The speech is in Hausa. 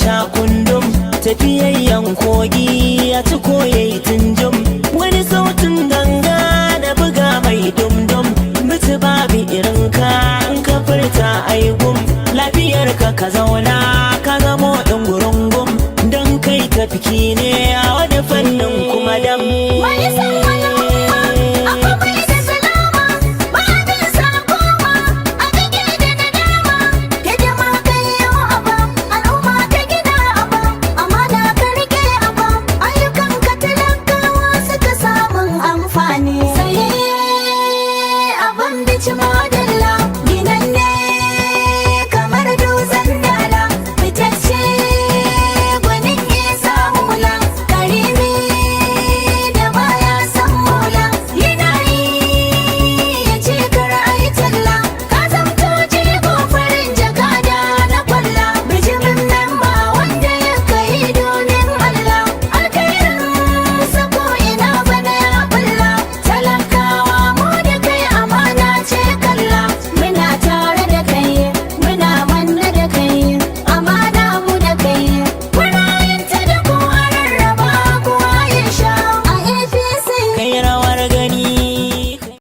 sha kundum, tafiyayyen kogi ya ci koyayi tunjum. Wani sautin ganga da buga mai dumdum, mutu babu irinka in ka furta aigum. Lafiyarka ka zauna